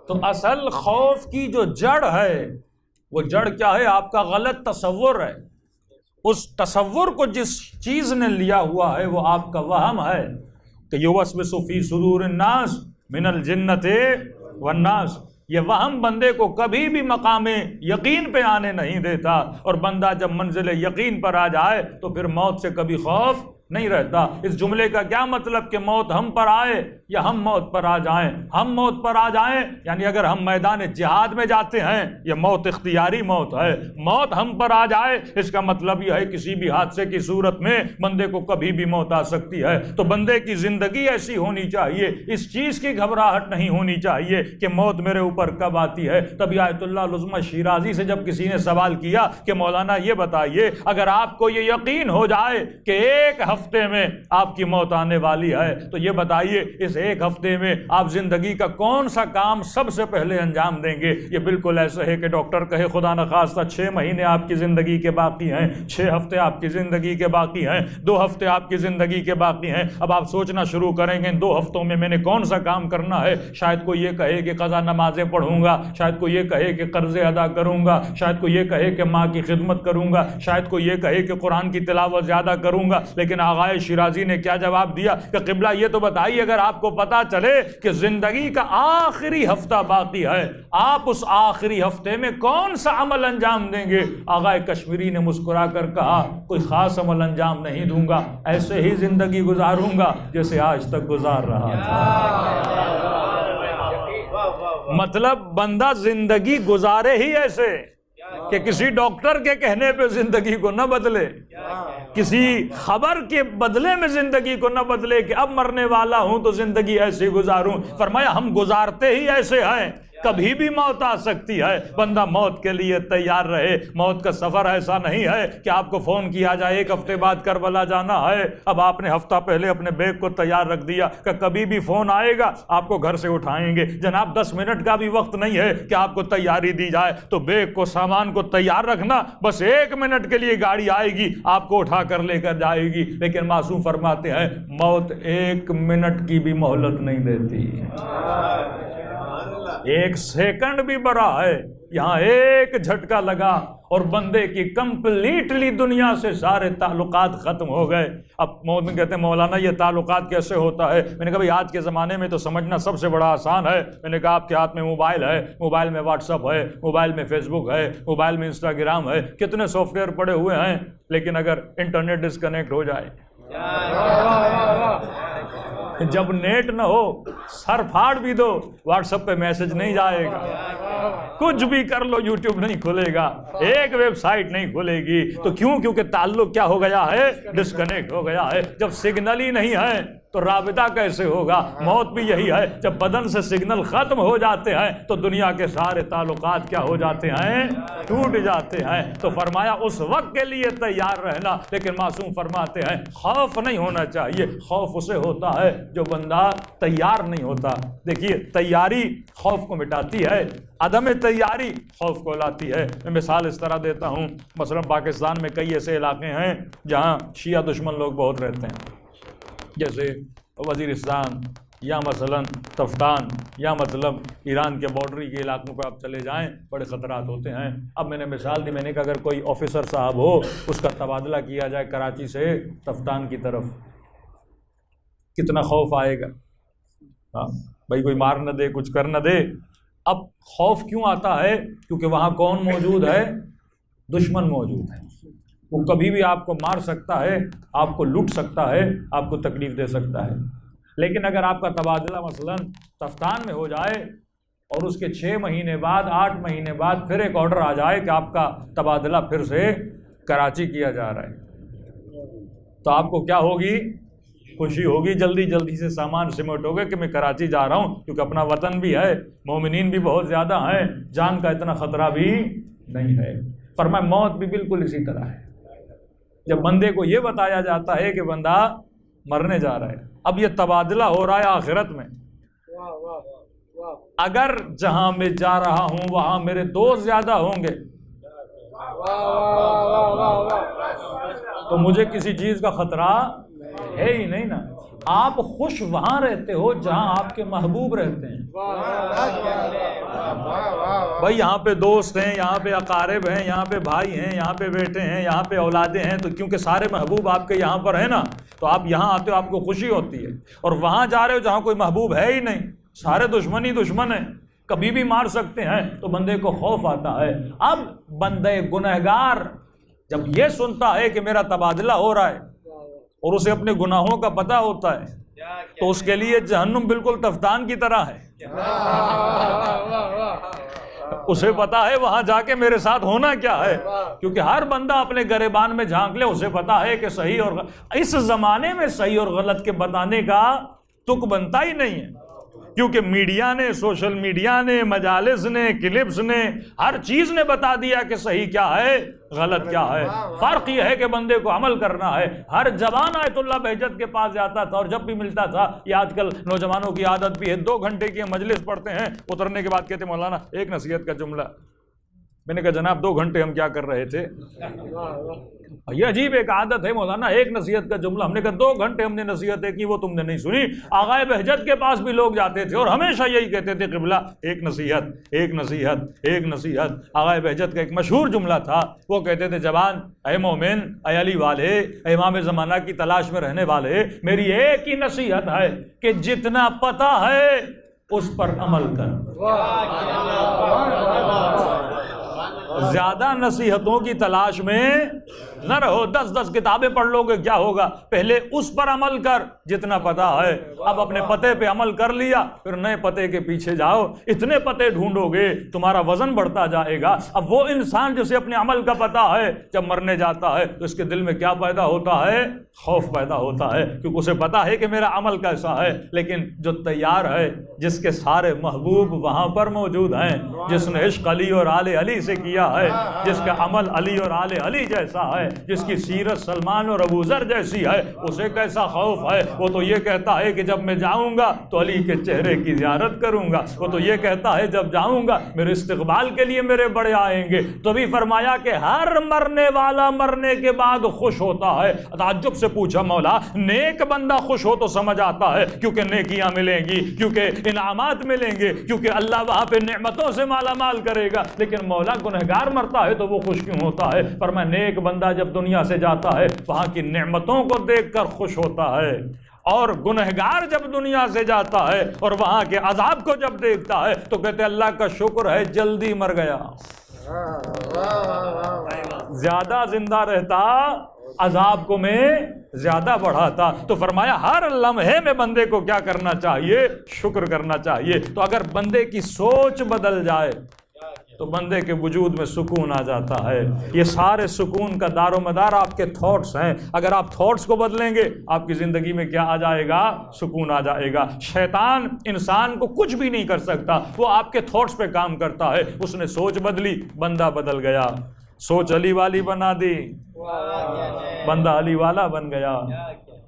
تو اصل خوف کی جو جڑ ہے وہ جڑ کیا ہے؟ آپ کا غلط تصور ہے. اس تصور کو جس چیز نے لیا ہوا ہے وہ آپ کا وہم ہے کہ یوسوس فی صدور الناس من الجنۃ والناس. یہ وہم بندے کو کبھی بھی مقام یقین پہ آنے نہیں دیتا، اور بندہ جب منزل یقین پر آ جائے تو پھر موت سے کبھی خوف نہیں رہتا. اس جملے کا کیا مطلب کہ موت ہم پر آئے یا ہم موت پر آ جائیں؟ ہم موت پر آ جائیں یعنی اگر ہم میدان جہاد میں جاتے ہیں یہ موت اختیاری موت ہے. موت ہم پر آ جائے اس کا مطلب یہ ہے کسی بھی حادثے کی صورت میں بندے کو کبھی بھی موت آ سکتی ہے. تو بندے کی زندگی ایسی ہونی چاہیے، اس چیز کی گھبراہٹ نہیں ہونی چاہیے کہ موت میرے اوپر کب آتی ہے. تبھی آیت اللہ العظمہ شیرازی سے جب کسی نے سوال کیا کہ مولانا یہ بتائیے اگر آپ کو یہ یقین ہو جائے کہ ایک ہفتے میں آپ کی موت آنے والی ہے تو یہ بتائیے اس ایک ہفتے میں آپ زندگی کا کون سا کام سب سے پہلے انجام دیں گے؟ یہ بالکل ایسا ہے کہ ڈاکٹر کہے خدا نخواستہ 6 مہینے آپ کی زندگی کے باقی ہیں، 6 ہفتے آپ کی زندگی کے باقی ہیں، 2 ہفتے آپ کی زندگی کے باقی ہیں. اب آپ سوچنا شروع کریں گے ان 2 ہفتوں میں میں نے کون سا کام کرنا ہے. شاید کوئی یہ کہے کہ قضا نمازیں پڑھوں گا، شاید کوئی یہ کہے کہ قرضے ادا کروں گا، شاید کوئی یہ کہے کہ ماں کی خدمت کروں گا، شاید کوئی یہ کہے کہ قرآن کی تلاوت زیادہ کروں گا. لیکن آغا شیرازی نے کیا جواب دیا کہ قبلہ یہ تو بتائیے اگر آپ کو پتا چلے کہ زندگی کا آخری ہفتہ باقی ہے آپ اس آخری ہفتے میں کون سا عمل انجام دیں گے؟ آغا کشمیری نے مسکرا کر کہا کوئی خاص عمل انجام نہیں دوں گا، ایسے ہی زندگی گزاروں گا جیسے آج تک گزار رہا تھا. مطلب بندہ زندگی گزارے ہی ایسے کہ کسی ڈاکٹر کے کہنے پہ زندگی کو نہ بدلے، کسی خبر کے بدلے میں زندگی کو نہ بدلے کہ اب مرنے والا ہوں تو زندگی ایسی گزاروں. فرمایا ہم گزارتے ہی ایسے ہیں، کبھی بھی موت آ سکتی ہے. بندہ موت کے لیے تیار رہے. موت کا سفر ایسا نہیں ہے کہ آپ کو فون کیا جائے 1 ہفتے بعد کربلا جانا ہے، اب آپ نے ہفتہ پہلے اپنے بیگ کو تیار رکھ دیا کہ کبھی بھی فون آئے گا آپ کو گھر سے اٹھائیں گے. جناب 10 منٹ کا بھی وقت نہیں ہے کہ آپ کو تیاری دی جائے. تو بیگ کو سامان کو تیار رکھنا، بس 1 منٹ کے لیے گاڑی آئے گی آپ کو اٹھا کر لے کر جائے گی. لیکن معصوم فرماتے ہیں موت 1 منٹ کی بھی مہلت نہیں دیتی. 1 سیکنڈ بھی بڑا ہے. یہاں ایک جھٹکا لگا اور بندے کی کمپلیٹلی دنیا سے سارے تعلقات ختم ہو گئے. اب مومن کہتے ہیں مولانا یہ تعلقات کیسے ہوتا ہے؟ میں نے کہا بھائی آج کے زمانے میں تو سمجھنا سب سے بڑا آسان ہے. میں نے کہا آپ کے ہاتھ میں موبائل ہے، موبائل میں واٹس ایپ ہے، موبائل میں فیس بک ہے، موبائل میں انسٹاگرام ہے، کتنے سافٹ ویئر پڑے ہوئے ہیں. لیکن اگر انٹرنیٹ ڈسکنیکٹ ہو جائے، جب نیٹ نہ ہو سر پھاڑ بھی دو واٹس ایپ پہ میسج نہیں جائے گا، کچھ بھی کر لو یوٹیوب نہیں کھلے گا، ایک ویب سائٹ نہیں کھلے گی. تو کیونکہ تعلق کیا ہو گیا ہے؟ ڈسکنیکٹ ہو گیا ہے. جب سگنل ہی نہیں ہے تو رابطہ کیسے ہوگا؟ موت بھی یہی ہے، جب بدن سے سگنل ختم ہو جاتے ہیں تو دنیا کے سارے تعلقات کیا ہو جاتے ہیں؟ ٹوٹ جاتے ہیں. تو فرمایا اس وقت کے لیے تیار رہنا. لیکن معصوم فرماتے ہیں خوف نہیں ہونا چاہیے. خوف اسے ہوتا ہے جو بندہ تیار نہیں ہوتا. دیکھیے تیاری خوف کو مٹاتی ہے، عدم تیاری خوف کو لاتی ہے. میں مثال اس طرح دیتا ہوں، مثلا پاکستان میں کئی ایسے علاقے ہیں جہاں شیعہ دشمن لوگ بہت رہتے ہیں، جیسے وزیرستان یا مثلا تفتان یا مطلب ایران کے بارڈری کے علاقوں پہ آپ چلے جائیں بڑے خطرات ہوتے ہیں. اب میں نے مثال دی، میں نے کہا اگر کوئی آفیسر صاحب ہو اس کا تبادلہ کیا جائے کراچی سے تفتان کی طرف، کتنا خوف آئے گا. ہاں بھائی کوئی مار نہ دے، کچھ کر نہ دے. اب خوف کیوں آتا ہے؟ کیونکہ وہاں کون موجود ہے؟ دشمن موجود ہے. وہ کبھی بھی آپ کو مار سکتا ہے، آپ کو لوٹ سکتا ہے، آپ کو تکلیف دے سکتا ہے. لیکن اگر آپ کا تبادلہ مثلا تفتان میں ہو جائے اور اس کے 6 مہینے بعد 8 مہینے بعد پھر ایک آرڈر آ جائے کہ آپ کا تبادلہ پھر سے کراچی کیا جا رہا ہے، تو آپ کو کیا ہوگی؟ خوشی ہوگی. جلدی جلدی سے سامان سمیٹو گے کہ میں کراچی جا رہا ہوں، کیونکہ اپنا وطن بھی ہے، مومنین بھی بہت زیادہ ہیں، جان کا اتنا خطرہ بھی نہیں ہے. فرمایا موت بھی بالکل اسی طرح ہے. جب بندے کو یہ بتایا جاتا ہے کہ بندہ مرنے جا رہا ہے، اب یہ تبادلہ ہو رہا ہے آخرت میں، اگر جہاں میں جا رہا ہوں وہاں میرے دوست زیادہ ہوں گے تو مجھے کسی چیز کا خطرہ ہے ہی نہیں نا. آپ خوش وہاں رہتے ہو جہاں آپ کے محبوب رہتے ہیں. بھائی یہاں پہ دوست ہیں، یہاں پہ اقارب ہیں، یہاں پہ بھائی ہیں، یہاں پہ بیٹے ہیں، یہاں پہ اولادیں ہیں، تو کیونکہ سارے محبوب آپ کے یہاں پر ہیں نا، تو آپ یہاں آتے ہو آپ کو خوشی ہوتی ہے، اور وہاں جا رہے ہو جہاں کوئی محبوب ہے ہی نہیں، سارے دشمن ہی دشمن ہیں، کبھی بھی مار سکتے ہیں، تو بندے کو خوف آتا ہے۔ اب بندے گنہگار جب یہ سنتا ہے کہ میرا تبادلہ ہو رہا ہے اور اسے اپنے گناہوں کا پتہ ہوتا ہے، تو اس کے لیے جہنم بالکل تفتان کی طرح ہے۔ اسے پتا ہے وہاں جا کے میرے ساتھ ہونا کیا ہے، کیونکہ ہر بندہ اپنے گریبان میں جھانک لے، اسے پتا ہے کہ صحیح اور اس زمانے میں صحیح اور غلط کے بتانے کا تک بنتا ہی نہیں ہے، کیونکہ میڈیا نے، سوشل میڈیا نے، مجالس نے، کلپس نے، ہر چیز نے بتا دیا کہ صحیح کیا ہے، غلط کیا ہے۔ فرق یہ ہے کہ بندے کو عمل کرنا ہے۔ ہر جوان آیت اللہ بہجت کے پاس جاتا تھا، اور جب بھی ملتا تھا، یہ آج کل نوجوانوں کی عادت بھی ہے، 2 گھنٹے کی مجلس پڑھتے ہیں، اترنے کے بعد کہتے مولانا ایک نصیحت کا جملہ۔ میں نے کہا جناب 2 گھنٹے ہم کیا کر رہے تھے؟ یہ عجیب ایک عادت ہے مولانا، ایک نصیحت کا جملہ۔ ہم نے کہا 2 گھنٹے ہم نے نصیحتیں کی، وہ تم نے نہیں سنی۔ آغائے بہجت کے پاس بھی لوگ جاتے تھے اور ہمیشہ یہی کہتے تھے قبلہ ایک نصیحت، ایک نصیحت، ایک نصیحت۔ آغائے بہجت کا ایک مشہور جملہ تھا، وہ کہتے تھے جوان، اے مومن، اے علی والے، اے امام زمانہ کی تلاش میں رہنے والے، میری ایک ہی نصیحت ہے کہ جتنا پتہ ہے اس پر عمل کر۔ زیادہ نصیحتوں کی تلاش میں نہ رہو، 10 کتابیں پڑھ لو گے کیا ہوگا، پہلے اس پر عمل کر جتنا پتہ ہے۔ اب اپنے پتے پہ عمل کر لیا، پھر نئے پتے کے پیچھے جاؤ، اتنے پتے ڈھونڈو گے تمہارا وزن بڑھتا جائے گا۔ اب وہ انسان جسے اپنے عمل کا پتہ ہے، جب مرنے جاتا ہے تو اس کے دل میں کیا پیدا ہوتا ہے؟ خوف پیدا ہوتا ہے، کیونکہ اسے پتا ہے کہ میرا عمل کیسا ہے۔ لیکن جو تیار ہے، جس کے سارے محبوب وہاں پر موجود ہیں، جس نے عشق علی اور آل علی سے کیا ہے، جس کا عمل علی اور آل علی جیسا ہے، جس کی سیرت سلمان اور ابو ذر جیسی ہے، اسے کیسا خوف ہے؟ وہ تو یہ کہتا ہے کہ جب میں جاؤں گا تو علی کے چہرے کی زیارت کروں گا۔ وہ تو یہ کہتا ہے جب جاؤں گا میرے استقبال کے لیے میرے بڑے آئیں گے۔ تو بھی فرمایا کہ ہر مرنے والا مرنے کے بعد خوش ہوتا ہے۔ تعجب سے پوچھا مولا، نیک بندہ خوش ہو تو سمجھ آتا ہے، کیونکہ نیکیاں ملیں گی، کیونکہ انعامات ملیں گے، کیونکہ اللہ وہاں پہ نعمتوں سے مالا مال کرے گا۔ لیکن مولا گنہگار مرتا ہے تو وہ خوش کیوں ہوتا ہے؟ فرمایا نیک بندہ جب دنیا سے جاتا ہے وہاں کی نعمتوں کو دیکھ کر خوش ہوتا ہے، اور گنہگار جب دنیا سے جاتا ہے اور وہاں کے عذاب کو جب دیکھتا ہے تو کہتے اللہ کا شکر ہے جلدی مر گیا، زیادہ زندہ رہتا عذاب کو میں زیادہ بڑھاتا۔ تو فرمایا ہر لمحے میں بندے کو کیا کرنا چاہیے؟ شکر کرنا چاہیے۔ تو اگر بندے کی سوچ بدل جائے تو بندے کے وجود میں سکون آ جاتا ہے۔ یہ سارے سکون کا دار و مدار آپ کے تھاٹس ہیں۔ اگر آپ تھاٹس کو بدلیں گے آپ کی زندگی میں کیا آ جائے گا؟ سکون آ جائے گا۔ شیطان انسان کو کچھ بھی نہیں کر سکتا، وہ آپ کے تھاٹس پہ کام کرتا ہے۔ اس نے سوچ بدلی، بندہ بدل گیا۔ سوچ علی والی بنا دی، بندہ علی والا بن گیا۔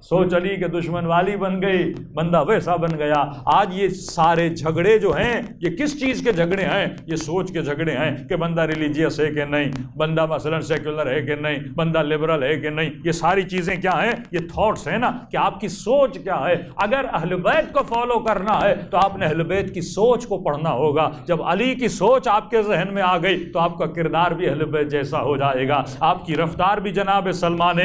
سوچ علی کے دشمن والی بن گئی، بندہ ویسا بن گیا۔ آج یہ سارے جھگڑے جو ہیں یہ کس چیز کے جھگڑے ہیں؟ یہ سوچ کے جھگڑے ہیں کہ بندہ ریلیجیس ہے کہ نہیں، بندہ مثلا سیکولر ہے کہ نہیں، بندہ لبرل ہے کہ نہیں۔ یہ ساری چیزیں کیا ہیں؟ یہ تھاٹس ہیں نا، کہ آپ کی سوچ کیا ہے۔ اگر اہل بیت کو فالو کرنا ہے تو آپ نے اہل بیت کی سوچ کو پڑھنا ہوگا۔ جب علی کی سوچ آپ کے ذہن میں آ گئی تو آپ کا کردار بھی اہل بیت جیسا ہو جائے گا، آپ کی رفتار بھی جناب سلمان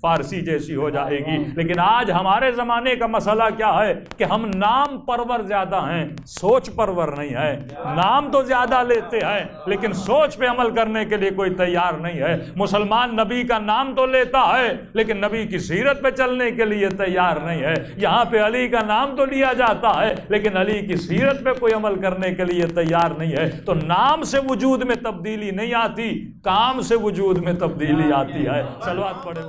فارسی جیسی ہو جائے گی۔ لیکن آج ہمارے زمانے کا مسئلہ کیا ہے کہ ہم نام پرور زیادہ ہیں، سوچ پرور نہیں ہے۔ نام تو زیادہ لیتے ہیں لیکن سوچ پہ عمل کرنے کے لیے کوئی تیار نہیں ہے۔ مسلمان نبی کا نام تو لیتا ہے لیکن نبی کی سیرت پہ چلنے کے لیے تیار نہیں ہے۔ یہاں پہ علی کا نام تو لیا جاتا ہے لیکن علی کی سیرت پہ کوئی عمل کرنے کے لیے تیار نہیں ہے۔ تو نام سے وجود میں تبدیلی نہیں آتی، کام سے وجود میں تبدیلی آتی ہے۔ صلوات پڑھیں۔